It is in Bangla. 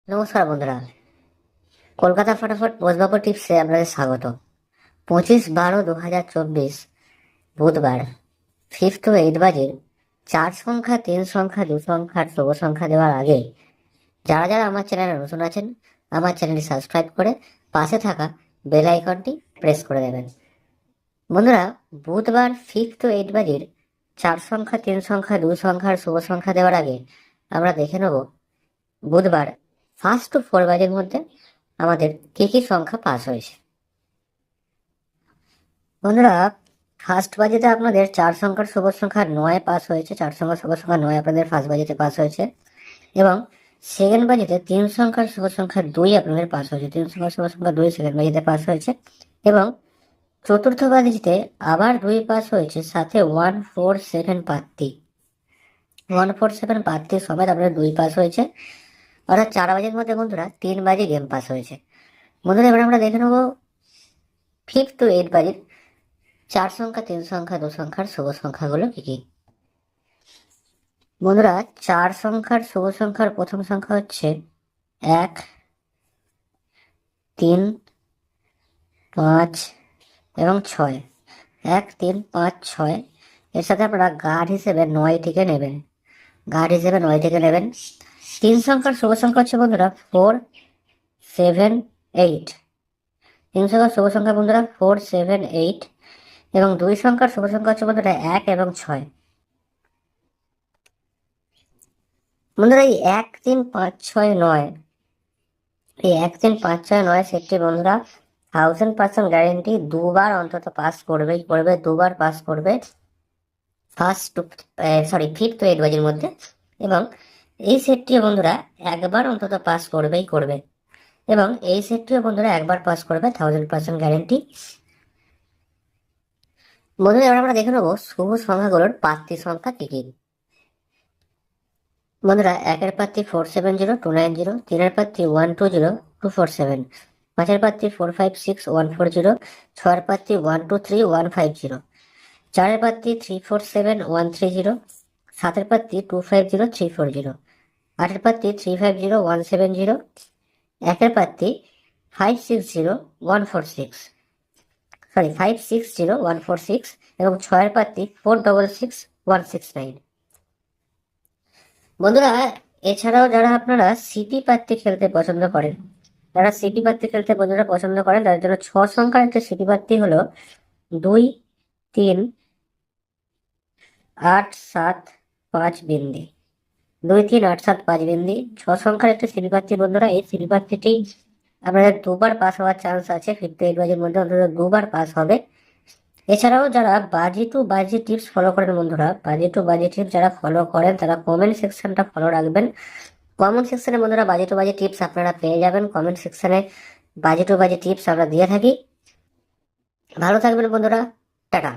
নমস্কার বন্ধুরা, কলকাতা ফটাফট বসবাবু টিপসে আপনাদের স্বাগত। 25/12/2024 বুধবার 5 to 8 বাজে 4 সংখ্যা, 3 সংখ্যা, 2 সংখ্যার শুভ সংখ্যা দেওয়ার আগে যারা যারা আমার চ্যানেলে নতুন আছেন, আমার চ্যানেলটি সাবস্ক্রাইব করে পাশে থাকা বেল আইকনটি প্রেস করে দেবেন। বন্ধুরা, বুধবার 5 to 8 বাজে 4 সংখ্যা, 3 সংখ্যা, 2 সংখ্যার শুভ সংখ্যা দেওয়ার আগে আমরা দেখে নেব বুধবার 1 to 4 বাজের মধ্যে আমাদের কি কি সংখ্যা পাস হয়েছে। বন্ধুরা, ফার্স্ট বাজেতে আপনাদের 4 সংখ্যার শুভ সংখ্যা 9 পাস হয়েছে। 4 সংখ্যার শুভ সংখ্যা 9 আপনাদের ফার্স্ট বাজেতে পাস হয়েছে। এবং সেকেন্ড বাজেতে 3 সংখ্যার শুভ সংখ্যা 2 আপনাদের পাস হয়েছে। 3 সংখ্যার শুভ সংখ্যা 2 সেকেন্ড বাজেতে পাস হয়েছে। এবং চতুর্থ বাজেতে আবার 2 পাস হয়েছে, সাথে 147 প্রার্থী 147 প্রার্থী সমেত আপনাদের 2 পাস হয়েছে। অর্থাৎ 4 বাজের মধ্যে বন্ধুরা 3 বাজে গেম পাস হয়েছে। বন্ধুরা, এবার আমরা দেখে নেবো 5 to 8 বাজে 4 সংখ্যা, 3 সংখ্যা, 2 সংখ্যার শুভ সংখ্যাগুলো কি কি। বন্ধুরা, 4 সংখ্যার শুভ সংখ্যার প্রথম সংখ্যা হচ্ছে 1, 3, 5 এবং 6। 1, 3, 5, 6 এর সাথে আপনারা গার্ড হিসেবে 9টিকে নেবেন। 3 সংখ্যার শুভ সংখ্যা হচ্ছে বন্ধুরা 4, 7, 8। 3 সংখ্যার শুভ সংখ্যা বন্ধুরা 4, 7, 8। এবং 2 সংখ্যার শুভ সংখ্যা হচ্ছে বন্ধুরা 1 এবং 6। বন্ধুরা, এই 1, 3, 5, 6, 9, এই 1, 3, 5, 6, 9 সেটটি বন্ধুরা 1000% গ্যারেন্টি দুবার অন্তত পাস করবেই করবে, দুবার পাস করবে ফিফথ টু 8 বাজের মধ্যে। এবং এই সেটটিও বন্ধুরা একবার অন্তত পাস করবেই করবে। এবং এই সেটটিও বন্ধুরা একবার পাস করবে, 1000% গ্যারেন্টি। বন্ধুরা, এবার আমরা দেখে নেবো শুভ সংখ্যাগুলোর প্রার্থী সংখ্যা কি কি। বন্ধুরা, 1-এর প্রার্থী 470290, 3-এর প্রার্থী 120247, 5-এর প্রার্থী 456140, 6-এর প্রার্থী 123150, 4-এর প্রার্থী 347130, 7-এর প্রার্থী 250340, 8-এর প্রার্থী 350170, 1-এর প্রার্থী 560146 এবং 6-এর প্রার্থী 466169। বন্ধুরা, এছাড়াও যারা আপনারা সিপি প্রার্থী খেলতে পছন্দ করেন, বন্ধুরা পছন্দ করেন, তাদের জন্য 6 সংখ্যার একটা সিপি প্রার্থী হলো 2, 3, 8, 7, 5 বিন্দি। 2, 3, 8, 7, 5 বিন্দি 6 সংখ্যার একটা সিপি প্রার্থী। বন্ধুরা, এই সিপি প্রার্থীটি আপনাদের দুবার পাস হওয়ার চান্স আছে। 5 to 8 বাজের মধ্যে অন্তত দুবার পাস হবে। এছাড়াও যারা বাজি টু বাজি টিপস ফলো করেন, বন্ধুরা বাজি টু বাজি টিপস যারা ফলো করেন তারা কমেন্ট সেকশনটা ফলো রাখবেন। কমেন্ট সেকশনে বন্ধুরা বাজি টু বাজি টিপস আপনারা পেয়ে যাবেন। কমেন্ট সেকশনে বাজি টু বাজি টিপস আমরা দিয়ে থাকি। ভালো থাকবেন বন্ধুরা, টাটা।